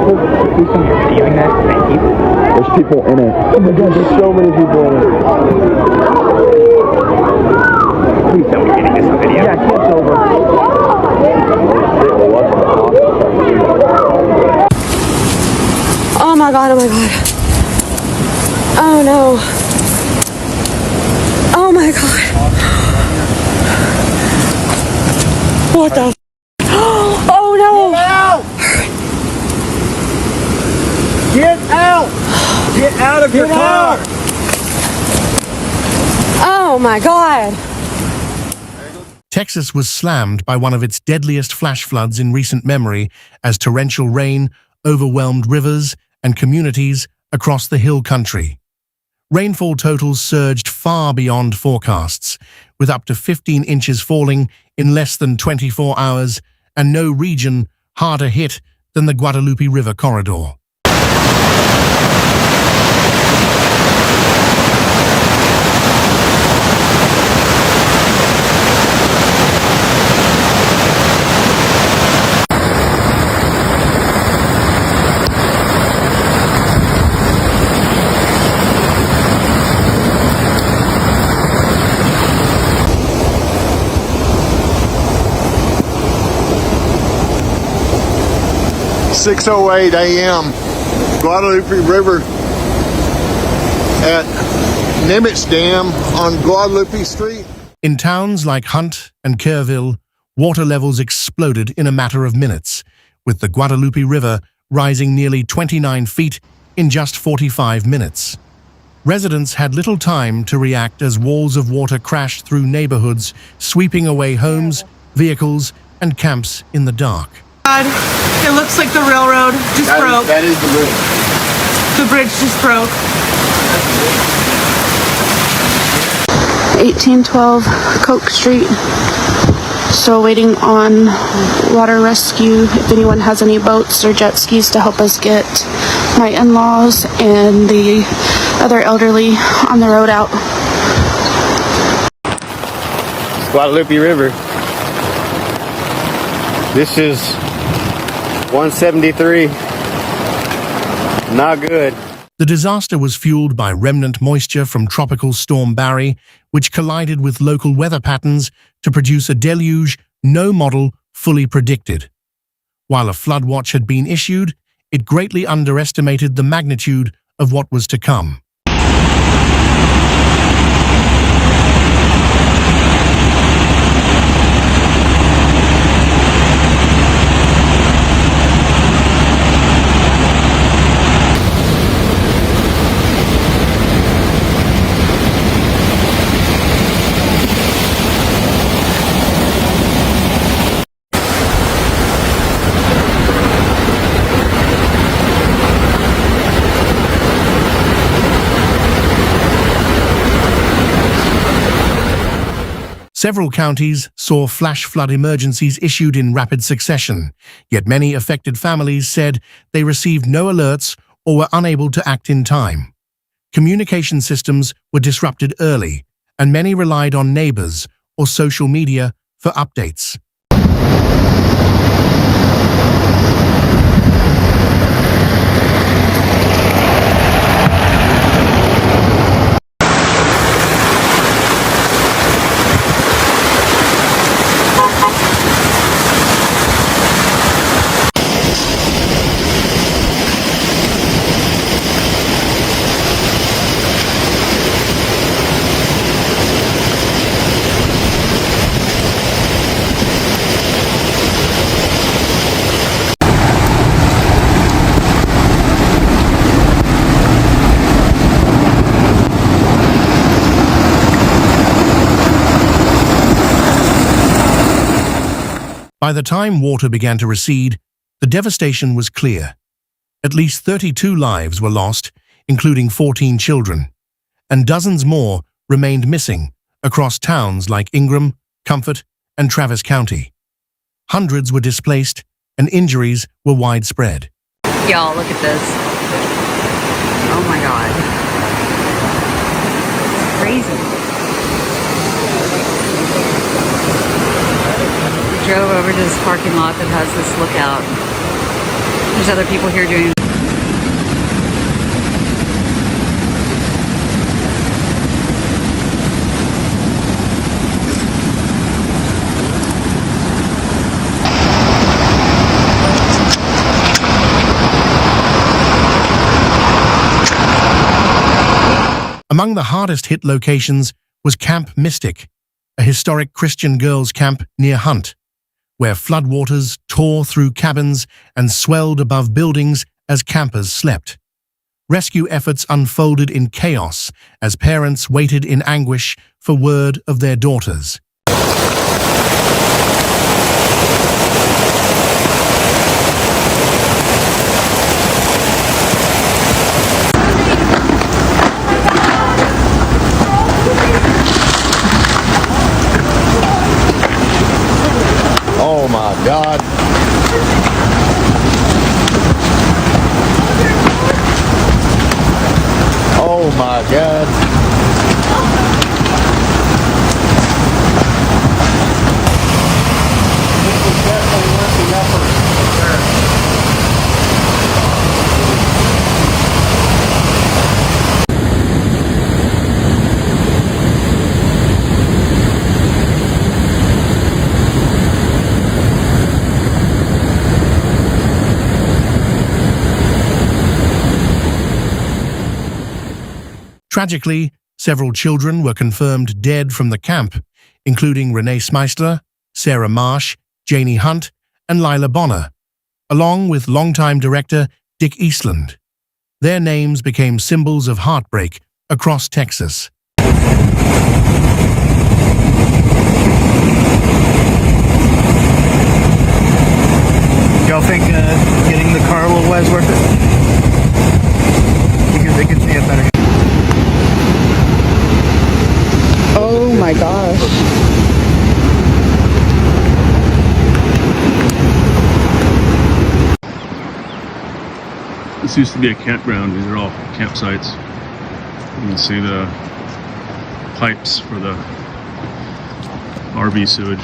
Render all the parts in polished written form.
Please come here. Receiving that. Thank you. There's people in it. Oh my god, there's so many people in it. Please tell me you're getting this on video. Yeah, it's over. Oh my god, oh my god. Oh no. Oh my god. What the? Oh no. Get out! Get out of your car! Oh my god. Texas was slammed by one of its deadliest flash floods in recent memory as torrential rain overwhelmed rivers and communities across the hill country. Rainfall totals surged far beyond forecasts, with up to 15 inches falling in less than 24 hours and no region harder hit than the Guadalupe River corridor. 6:08 a.m. Guadalupe River at Nimitz Dam on Guadalupe Street. In towns like Hunt and Kerrville, water levels exploded in a matter of minutes, with the Guadalupe River rising nearly 29 feet in just 45 minutes. Residents had little time to react as walls of water crashed through neighborhoods, sweeping away homes, vehicles, and camps in the dark. It looks like the railroad just broke. That is the bridge. The bridge just broke. 1812 Coke Street. Still waiting on water rescue. If anyone has any boats or jet skis to help us get my in-laws and the other elderly on the road out. Guadalupe River. This is 173. Not good. The disaster was fueled by remnant moisture from Tropical Storm Barry, which collided with local weather patterns to produce a deluge no model fully predicted. While a flood watch had been issued, it greatly underestimated the magnitude of what was to come. Several counties saw flash flood emergencies issued in rapid succession, yet many affected families said they received no alerts or were unable to act in time. Communication systems were disrupted early, and many relied on neighbors or social media for updates. By the time water began to recede, the devastation was clear. At least 32 lives were lost, including 14 children, and dozens more remained missing across towns like Ingram, Comfort, and Travis County. Hundreds were displaced, and injuries were widespread. Y'all, look at this. Oh my God. It's crazy. Drove over to this parking lot that has this lookout. There's other people here doing. Among the hardest hit locations was Camp Mystic, a historic Christian girls' camp near Hunt, where floodwaters tore through cabins and swelled above buildings as campers slept. Rescue efforts unfolded in chaos as parents waited in anguish for word of their daughters. Oh my God. Oh my God. Tragically, several children were confirmed dead from the camp, including Renee Smeisler, Sarah Marsh, Janie Hunt, and Lila Bonner, along with longtime director Dick Eastland. Their names became symbols of heartbreak across Texas. Y'all think getting the car a little wet is worth it? Because they can see it better. Oh my gosh. This used to be a campground. These are all campsites. You can see the pipes for the RV sewage.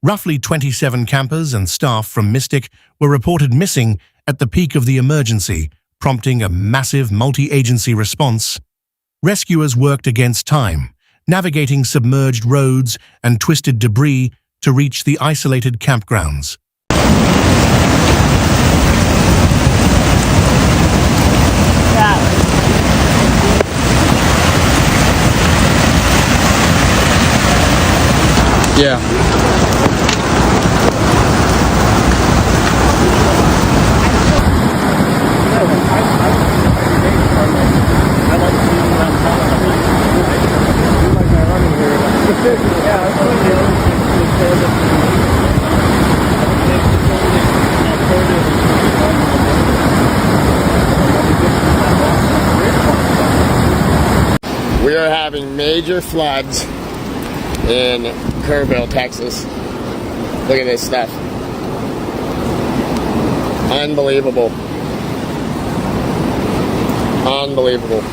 Roughly 27 campers and staff from Mystic were reported missing at the peak of the emergency, prompting a massive multi-agency response. Rescuers worked against time, navigating submerged roads and twisted debris to reach the isolated campgrounds. Yeah. We are having major floods in Kerrville, Texas. Look at this stuff. Unbelievable. Unbelievable.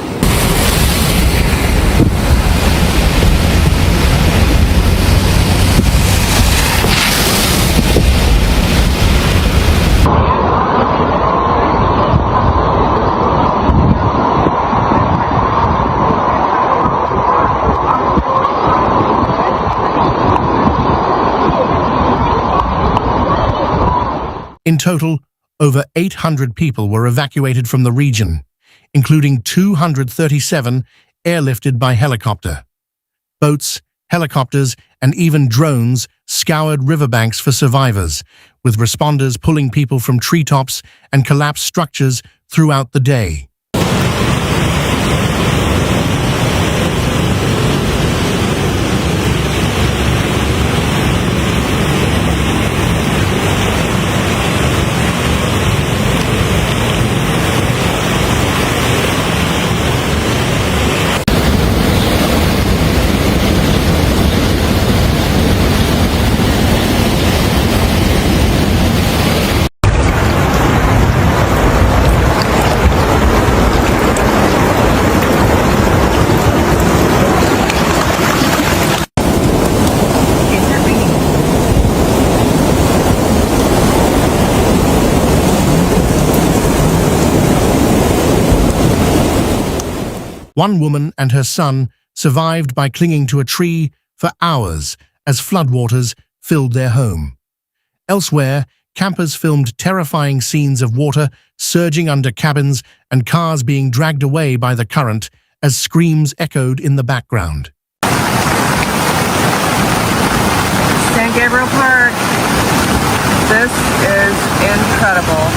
In total, over 800 people were evacuated from the region, including 237 airlifted by helicopter. Boats, helicopters, and even drones scoured riverbanks for survivors, with responders pulling people from treetops and collapsed structures throughout the day. One woman and her son survived by clinging to a tree for hours as floodwaters filled their home. Elsewhere, campers filmed terrifying scenes of water surging under cabins and cars being dragged away by the current as screams echoed in the background. San Gabriel Park. This is incredible.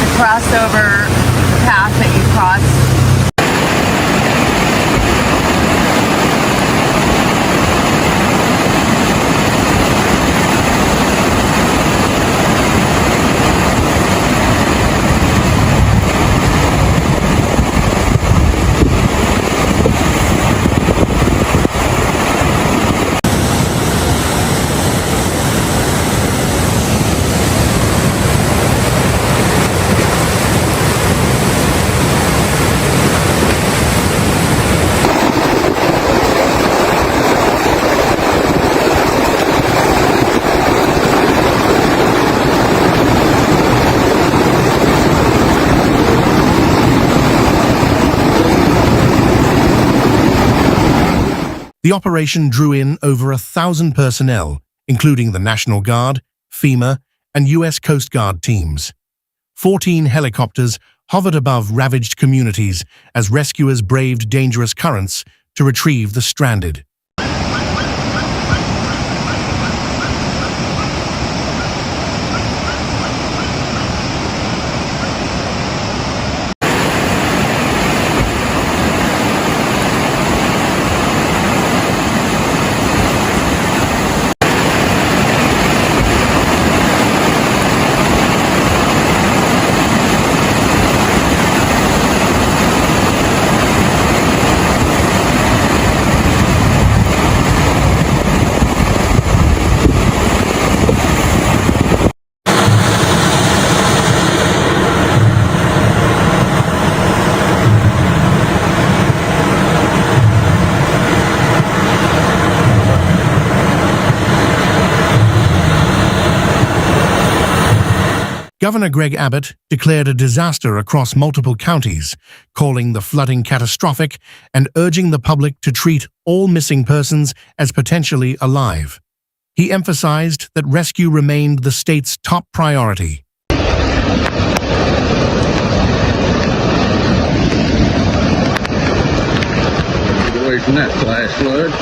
The crossover path that you cross. The operation drew in over 1,000 personnel, including the National Guard, FEMA, and U.S. Coast Guard teams. 14 helicopters hovered above ravaged communities as rescuers braved dangerous currents to retrieve the stranded. Governor Greg Abbott declared a disaster across multiple counties, calling the flooding catastrophic and urging the public to treat all missing persons as potentially alive. He emphasized that rescue remained the state's top priority. Get away from that flash flood.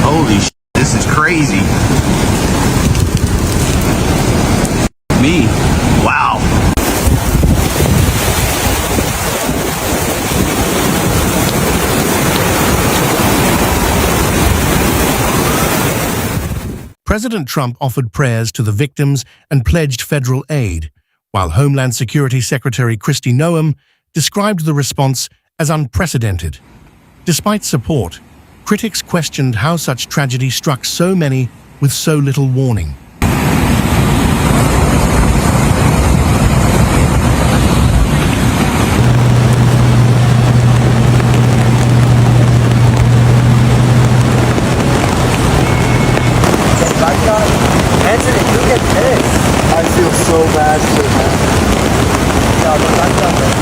Holy shit, this is crazy. Me? Wow. President Trump offered prayers to the victims and pledged federal aid, while Homeland Security Secretary Kristi Noem described the response as unprecedented. Despite support, critics questioned how such tragedy struck so many with so little warning. Anthony, look at this. I feel so bad for him. Yeah, but I got that.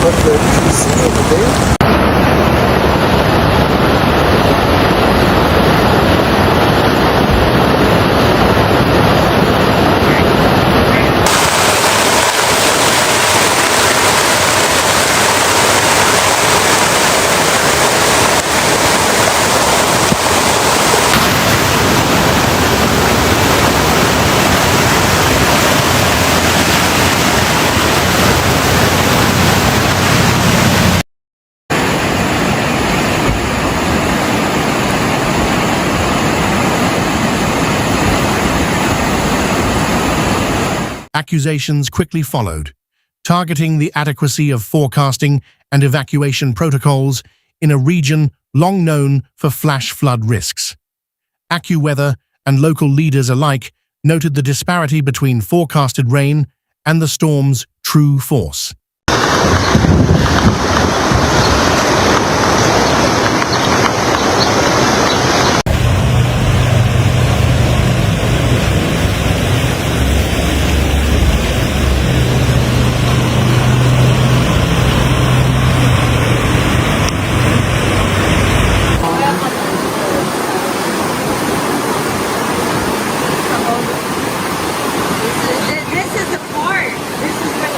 But did you see it today? Accusations quickly followed, targeting the adequacy of forecasting and evacuation protocols in a region long known for flash flood risks. AccuWeather and local leaders alike noted the disparity between forecasted rain and the storm's true force. This is the part. This is what.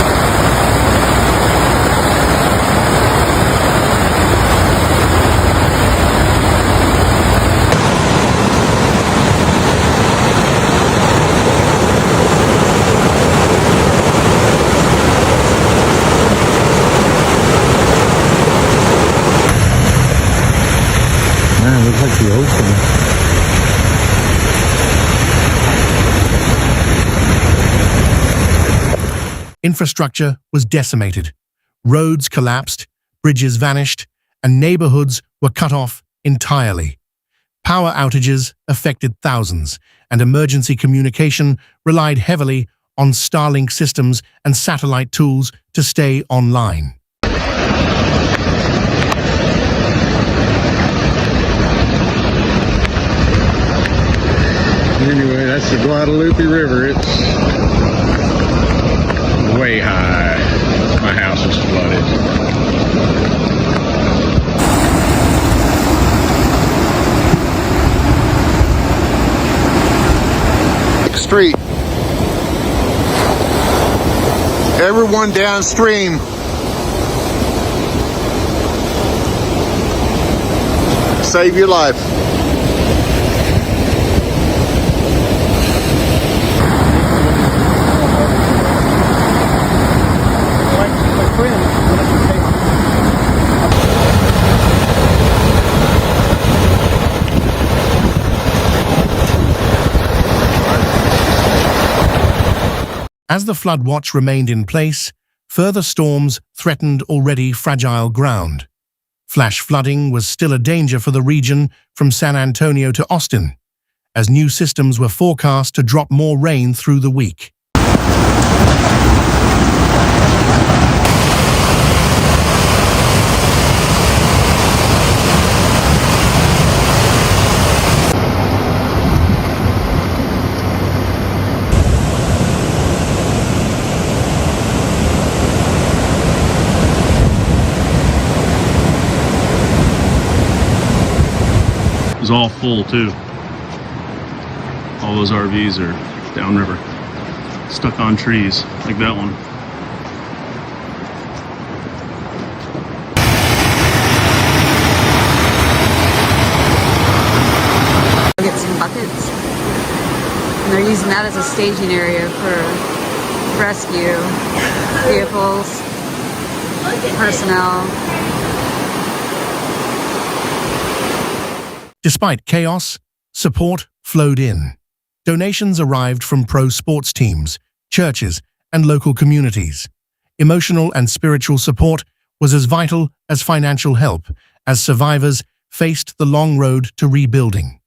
Man, it looks like the ocean. Infrastructure was decimated. Roads collapsed, bridges vanished, and neighborhoods were cut off entirely. Power outages affected thousands, and emergency communication relied heavily on Starlink systems and satellite tools to stay online. Anyway, that's the Guadalupe River. It's way high. My house was flooded. Street. Everyone downstream. Save your life. As the flood watch remained in place, further storms threatened already fragile ground. Flash flooding was still a danger for the region from San Antonio to Austin, as new systems were forecast to drop more rain through the week. It was all full too. All those RVs are downriver, stuck on trees like that one. Get some buckets, and they're using that as a staging area for rescue vehicles, personnel. Despite chaos, support flowed in. Donations arrived from pro-sports teams, churches, and local communities. Emotional and spiritual support was as vital as financial help as survivors faced the long road to rebuilding.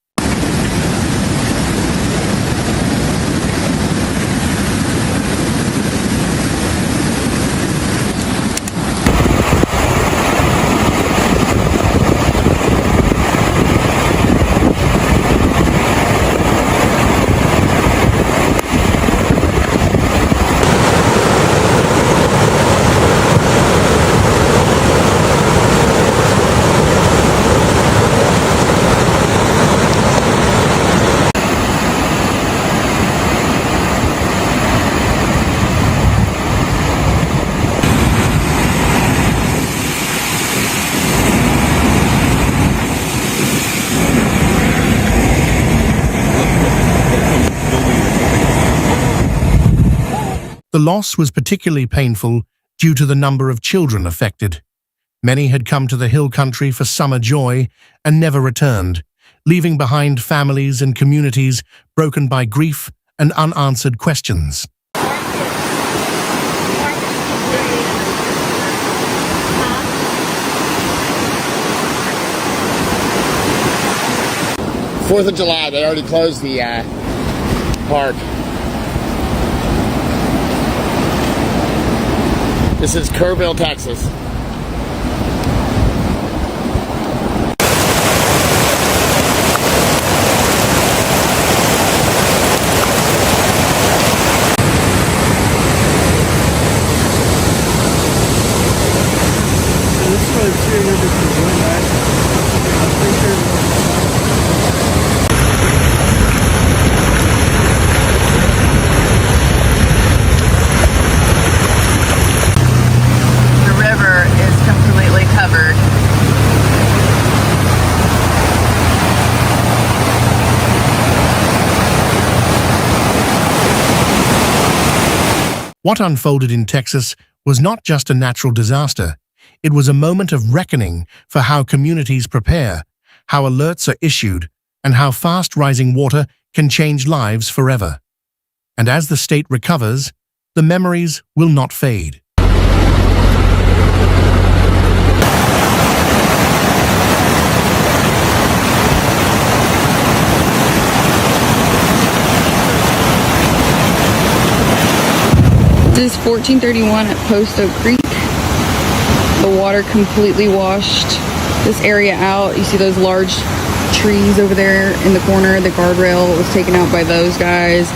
The loss was particularly painful due to the number of children affected. Many had come to the hill country for summer joy and never returned, leaving behind families and communities broken by grief and unanswered questions. 4th of July, they already closed the park. This is Kerrville, Texas. What unfolded in Texas was not just a natural disaster. It was a moment of reckoning for how communities prepare, how alerts are issued, and how fast rising water can change lives forever. And as the state recovers, the memories will not fade. This is 1431 at Post Oak Creek. The water completely washed this area out. You see those large trees over there in the corner. The guardrail was taken out by those guys.